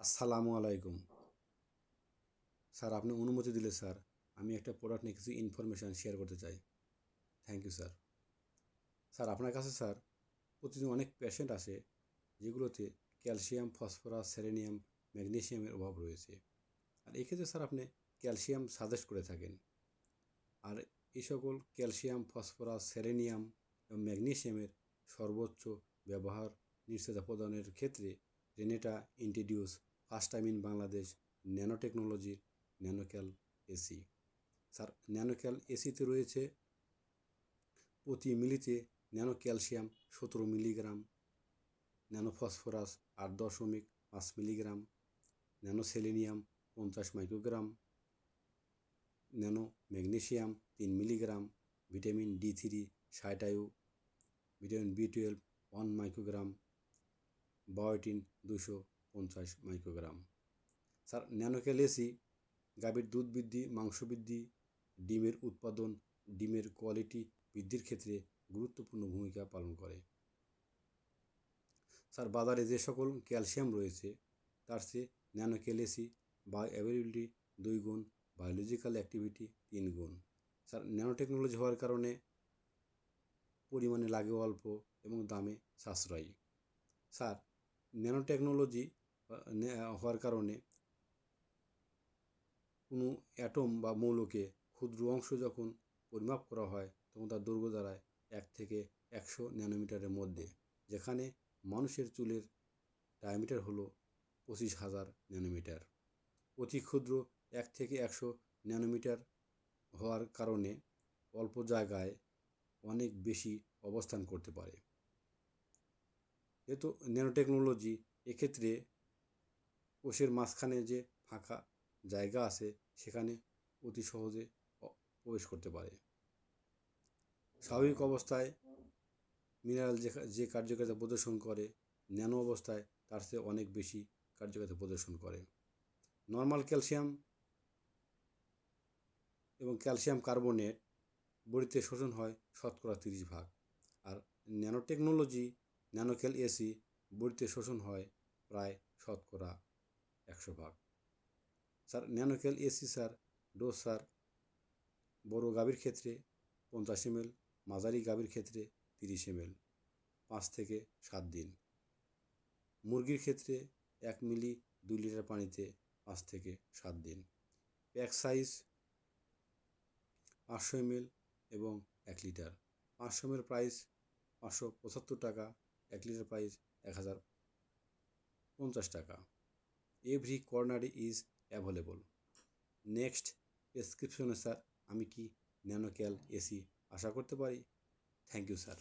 আসসালামু আলাইকুম স্যার। আপনি অনুমতি দিলে স্যার আমি একটা প্রোডাক্ট নিয়ে কিছু ইনফরমেশান শেয়ার করতে চাই। Thank you sir. স্যার আপনার কাছে স্যার প্রতিদিন অনেক পেশেন্ট আসে যেগুলোতে ক্যালসিয়াম, ফসফরাস, সেলেনিয়াম, ম্যাগনেসিয়ামের অভাব রয়েছে। আর এক্ষেত্রে স্যার আপনি ক্যালসিয়াম সাজেস্ট করে থাকেন। আর এই সকল ক্যালসিয়াম, ফসফরাস, সেলেনিয়াম এবং ম্যাগনেসিয়ামের সর্বোচ্চ ব্যবহার নিশ্চয়তা প্রদানের ক্ষেত্রে Renata introduce first time in Bangladesh nano টেকনোলজির ন্যানোক্যাল এসি। স্যার ন্যানোক্যাল এসিতে রয়েছে প্রতি মিলিতে nano calcium 17 milligram, nano phosphorus 8.5 milligram, nano selenium 50 microgram, nano magnesium 3 milligram, vitamin D3 60 IU, vitamin B12 1 microgram, biotin 250 microgram. Sir Nanocal AC গাভীর দুধ বৃদ্ধি, মাংস বৃদ্ধি, ডিমের উৎপাদন, ডিমের কোয়ালিটি বৃদ্ধির ক্ষেত্রে গুরুত্বপূর্ণ ভূমিকা পালন করে। স্যার বাজারে যে সকল ক্যালসিয়াম রয়েছে তার চেয়ে ন্যানোক্যাল এসি বায়োঅ্যাভেলেবিলিটি 2 গুণ, বায়োলজিক্যাল অ্যাক্টিভিটি 3 গুণ। স্যার ন্যানো টেকনোলজি হওয়ার কারণে পরিমাণে লাগেও অল্প এবং দামে সাশ্রয়ী। স্যার ন্যানো টেকনোলজি হওয়ার কারণে কোনো অ্যাটম বা মৌলকে ক্ষুদ্র অংশ যখন পরিমাপ করা হয় তখন তার দৈর্ঘ্য দাঁড়ায় 1 থেকে 100 ন্যানোমিটারের মধ্যে, যেখানে মানুষের চুলের ডায়ামিটার হলো 25,000 ন্যানোমিটার। অতি ক্ষুদ্র 1 থেকে 100 ন্যানোমিটার হওয়ার কারণে অল্প জায়গায় অনেক বেশি অবস্থান করতে পারে। যেহেতু ন্যানো টেকনোলজি এক্ষেত্রে কোষের মাঝখানে যে ফাঁকা জায়গা আছে সেখানে অতি সহজে প্রবেশ করতে পারে। স্বাভাবিক অবস্থায় মিনারেল যে কার্যকারিতা প্রদর্শন করে, ন্যানো অবস্থায় তার চেয়ে অনেক বেশি কার্যকারিতা প্রদর্শন করে। নর্মাল ক্যালসিয়াম এবং ক্যালসিয়াম কার্বনেট বডিতে শোষণ হয় 30%, আর ন্যানো টেকনোলজি ন্যানোক্যাল এসি বডিতে শোষণ হয় প্রায় 100%। Sir Nanocal AC sir dose sir বড় গাভীর ক্ষেত্রে 50 ml, মাঝারি গাভীর ক্ষেত্রে 30 ml, 5 থেকে 7 দিন। মুরগির ক্ষেত্রে 1 মিলি 2 লিটার পানিতে 5 থেকে 7 দিন। প্যাক সাইজ 500 ml এবং 1 লিটার। 500 ml প্রাইস 575 টাকা, 1 লিটার প্রাইস 1050 টাকা। Every corner is available. Next প্রেসক্রিপশনে স্যার আমি কি ন্যানোক্যাল এসি আশা করতে পারি? Thank you sir.